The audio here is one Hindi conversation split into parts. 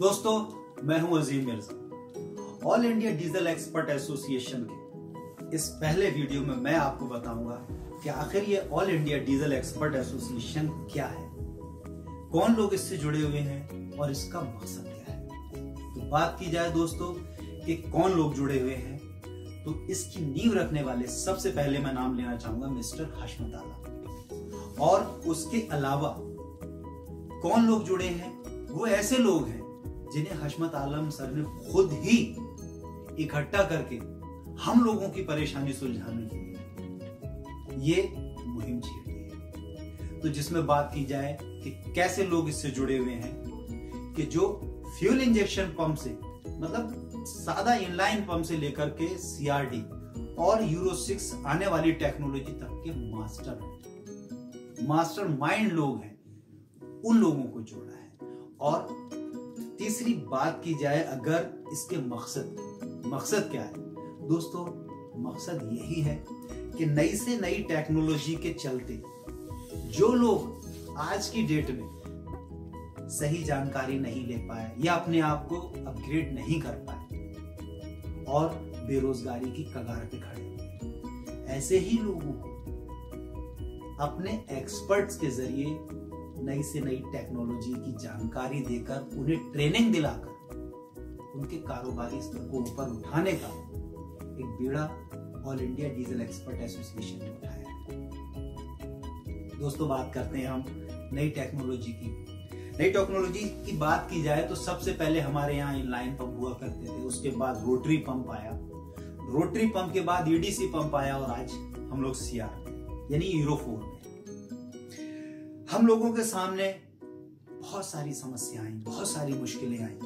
दोस्तों, मैं हूं Azeem Mirza. All India diesel expert association के इस पहले वीडियो में मैं आपको बताऊंगा कि आखिर ये all India diesel expert association क्या है, कौन लोग इससे जुड़े हुए हैं और इसका मकसद क्या है। तो बात की जाए दोस्तों कि कौन लोग जुड़े हुए हैं, तो इसकी नींव रखने वाले सबसे पहले मैं नाम लेना चाहूंगा मिस्टर हशमत आलम। और उसके अलावा कौन लोग जुड़े हैं, वो ऐसे लोग हैं जिन्हें हशमत आलम सर ने खुद ही इकट्ठा करके हम लोगों की परेशानी सुलझाने के लिए ये मुहिम छेड़ी है। तो जिसमें बात की जाए कि कैसे लोग इससे जुड़े हुए हैं, कि जो फ्यूल इंजेक्शन पंप से मतलब सादा इनलाइन पंप से लेकर के सीआरडी और यूरो 6 आने वाली टेक्नोलॉजी तक के मास्टर माइंड लोग हैं, उन लोगों को जोड़ा है। और तीसरी बात की जाए अगर इसके मकसद क्या है दोस्तों, मकसद यही है कि नई से नई टेक्नोलॉजी के चलते जो लोग आज की डेट में सही जानकारी नहीं ले पाए या अपने आप को अपग्रेड नहीं कर पाए और बेरोजगारी की कगार पे खड़े हैं, ऐसे ही लोगों को अपने एक्सपर्ट्स के जरिए नई से नई टेक्नोलॉजी की जानकारी देकर उन्हें ट्रेनिंग दिलाकर उनके कारोबारी स्तर को ऊपर उठाने का एक बीड़ा all India diesel expert association ने उठाया है। दोस्तों, बात करते हैं हम नई टेक्नोलॉजी की। नई टेक्नोलॉजी की बात की जाए तो सबसे पहले हमारे यहाँ इनलाइन पंप हुआ करते थे, उसके बाद रोटरी पंप आया, रोटरी पंप के बाद ईडीसी पंप आया और आज हम लोग सीआर यानी यूरो 4 में। हम लोगों के सामने बहुत सारी समस्याएं, बहुत सारी मुश्किलें आई।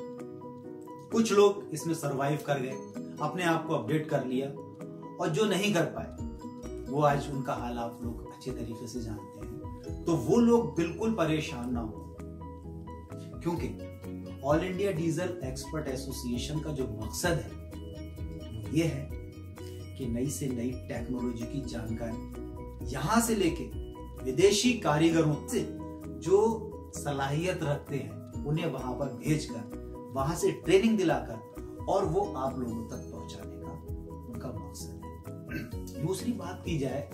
कुछ लोग इसमें सरवाइव कर गए, अपने आप को अपडेट कर लिया, और जो नहीं कर पाए वो आज उनका हाल आप लोग अच्छे तरीके से जानते हैं। तो वो लोग बिल्कुल परेशान ना हो, क्योंकि all India diesel expert association का जो मकसद है ये है कि नई से नई टेक्नोलॉजी की जानकारी यहां से लेके विदेशी कारीगरों से जो सलाहियत रखते हैं उन्हें वहां पर भेजकर वहां से ट्रेनिंग दिलाकर और वो आप लोगों तक पहुंचाने का उनका मकसद है। दूसरी बात की जाए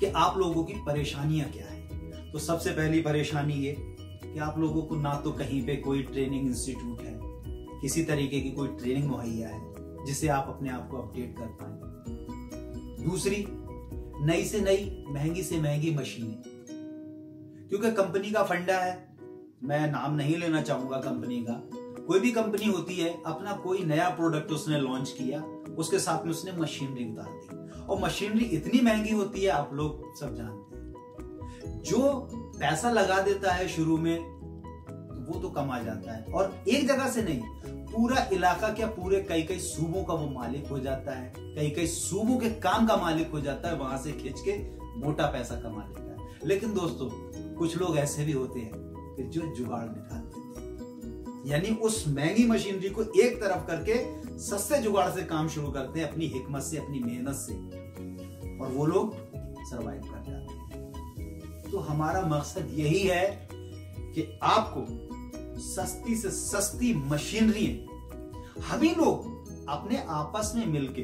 कि आप लोगों की परेशानियां क्या है, तो सबसे पहली परेशानी ये कि आप लोगों को ना तो कहीं पे कोई ट्रेनिंग इंस्टीट्यूट है, किसी तरीके की कोई ट्रेनिंग मुहैया है जिससे आप अपने आप को अपडेट कर पाए। दूसरी, नई से नई महंगी से महंगी मशीनें, क्योंकि कंपनी का फंडा है, मैं नाम नहीं लेना चाहूंगा कंपनी का, कोई भी कंपनी होती है, अपना कोई नया प्रोडक्ट उसने लॉन्च किया, उसके साथ में उसने मशीनरी उतार दी, और मशीनरी इतनी महंगी होती है आप लोग सब जानते हैं। जो पैसा लगा देता है शुरू में वो तो कमा जाता है, और एक जगह से नहीं, पूरा इलाका क्या पूरे कई सूबों का वो मालिक हो जाता है, कई सूबों के काम का मालिक हो जाता है, वहां से खींच के मोटा पैसा कमा लेता है। लेकिन दोस्तों, कुछ लोग ऐसे भी होते हैं कि जो जुगाड़ निकाल देते हैं, यानी उस महंगी मशीनरी को एक तरफ करके सस्ते जुगाड़ से काम शुरू करते हैं, अपनी हिकमत से, अपनी मेहनत से, और वो लोग सरवाइव कर जाते हैं। तो हमारा मकसद यही है कि आपको सस्ती से सस्ती मशीनरी हम ही लोग अपने आपस में मिलके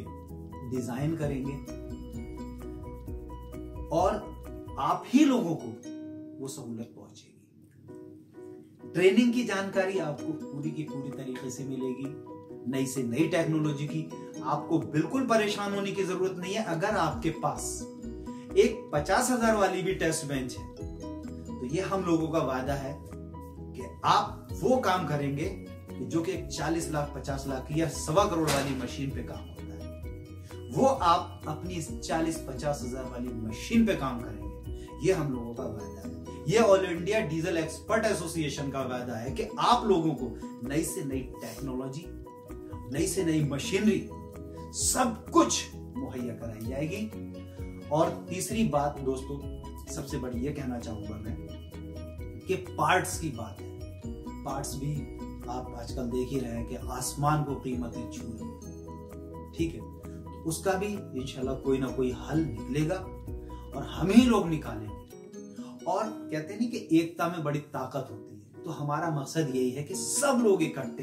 डिजाइन करेंगे और आप ही लोगों को वो सहूलत पहुंचेगी। ट्रेनिंग की जानकारी आपको पूरी की पूरी तरीके से मिलेगी। नई से नई टेक्नोलॉजी की आपको बिल्कुल परेशान होने की जरूरत नहीं है। अगर आपके पास एक 50,000 वाली भी टेस्ट बेंच है तो ये हम लोगों का वादा है कि आप वो काम करेंगे जो कि 40 लाख 50 लाख या 1.25 करोड़ वाली मशीन पे काम होता है, वो आप अपनी इस 40-50 हजार वाली मशीन पे काम करेंगे। ये हम लोगों का वादा है, ये all India diesel expert association का वादा है कि आप लोगों को नई से नई टेक्नोलॉजी, नई से नई मशीनरी, सब कुछ मुहैया कराई जाएगी। और तीसरी बात दोस्तों, सबसे बड़ी ये कहना चाहूंगा मैं कि पार्ट्स की बात है। पार्ट्स भी आप आजकल देख ही रहे हैं कि आसमान को कीमतें छू रही है, ठीक है। तो उसका भी इंशाल्लाह कोई ना कोई हल निकलेगा और हम ही लोग निकालेंगे। और कहते नहीं कि एकता में बड़ी ताकत होती है, तो हमारा मकसद यही है कि सब लोग इकट्ठे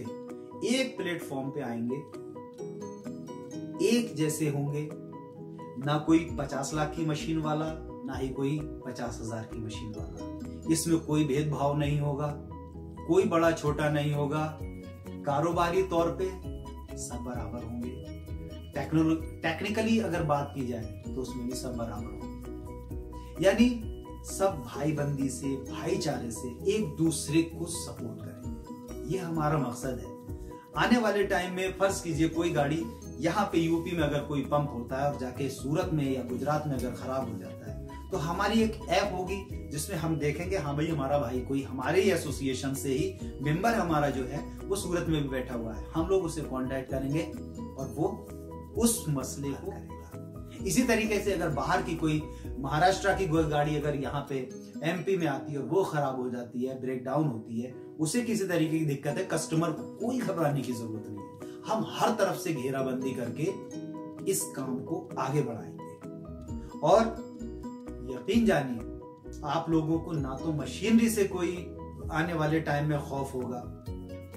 एक प्लेटफॉर्म पे आएंगे, एक जैसे होंगे, ना कोई 50 लाख की मशीन वाला, ना ही कोई 50,000 की मशीन वाला। इसमें कोई भेदभाव नहीं होगा, कोई बड़ा छोटा नहीं होगा। कारोबारी तौर पे सब बराबर होंगे। टेक्निकली अगर बात की जाए तो उसमें भी सब बराबर होंगे। यानी सब भाई बंदी से, भाईचारे से एक दूसरे को सपोर्ट करेंगे। ये हमारा मकसद है। आने वाले टाइम में फर्ज कीजिए कोई गाड़ी यहाँ पे यूपी में अगर कोई पंप होता है और जाके सूरत में या गुजरात में अगर खराब हो जाता है, तो हमारी एक ऐप होगी जिसमें हम देखेंगे हाँ भाई हमारा भाई कोई हमारे ही एसोसिएशन से ही मेंबर हमारा जो है वो सूरत में भी बैठा हुआ है। हम लोग उसे कांटेक्ट करेंगे और वो उस मसले को करेगा। इसी तरीके से अगर बाहर की कोई महाराष्ट्र की कोई गाड़ी अगर यहाँ पे एमपी में आती है और वो खराब हो जाती है, ब्रेक डाउन होती है, उसे किसी तरीके की दिक्कत है, कस्टमर को कोई घबराने की जरूरत नहीं है। हम हर तरफ से घेराबंदी करके इस काम को आगे बढ़ाएंगे। और यकीन जानिए आप लोगों को ना तो मशीनरी से कोई आने वाले टाइम में खौफ होगा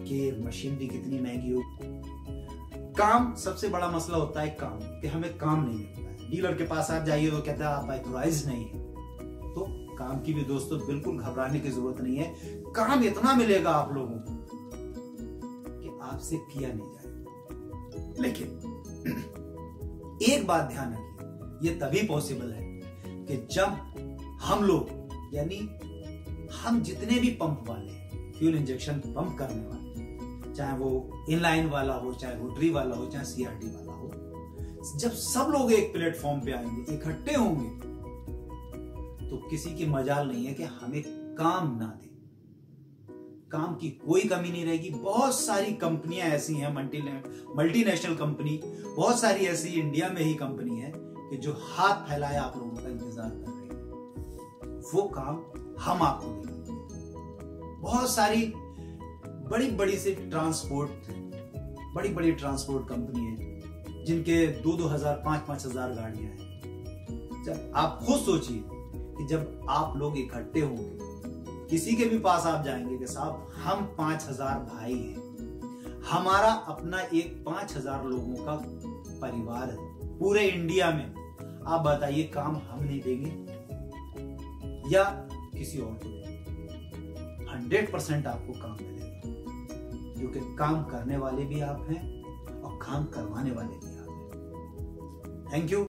कि मशीनरी कितनी महंगी होगी। काम सबसे बड़ा मसला होता है काम, कि हमें काम नहीं मिलता है। डीलर के पास आप जाइए तो कहता है आप ऑथराइज नहीं है। तो काम की भी दोस्तों बिल्कुल घबराने की जरूरत नहीं है। काम इतना मिलेगा आप लोगों को कि आपसे किया नहीं जाएगा। लेकिन एक बात ध्यान रखिए, ये तभी पॉसिबल है कि जब हम लोग यानी हम जितने भी पंप वाले हैं, फ्यूल इंजेक्शन पंप करने वाले, चाहे वो इनलाइन वाला हो, चाहे रोटरी वाला हो, चाहे सीआरडी वाला हो, जब सब लोग एक प्लेटफॉर्म पे आएंगे, इकट्ठे होंगे, तो किसी की मजाल नहीं है कि हमें काम ना दे। काम की कोई कमी नहीं रहेगी। बहुत सारी कंपनियां ऐसी हैं, मल्टीनेशनल कंपनी, बहुत सारी ऐसी इंडिया में ही कंपनी है कि जो हाथ फैलाए आप लोगों का इंतजार कर रहे हैं। वो काम हम आपको देंगे। बहुत सारी बड़ी बड़ी ट्रांसपोर्ट कंपनी है जिनके 2,000 5,000 गाड़ियां हैं। जब आप खुद सोचिए कि जब आप लोग इकट्ठे होंगे, किसी के भी पास आप जाएंगे कि साहब हम 5,000 भाई हैं, हमारा अपना एक 5,000 लोगों का परिवार है पूरे इंडिया में, आप बताइए काम हम नहीं देंगे या किसी और को देंगे? 100% आपको काम मिलेगा, क्योंकि काम करने वाले भी आप हैं और काम करवाने वाले भी आप हैं। Thank you.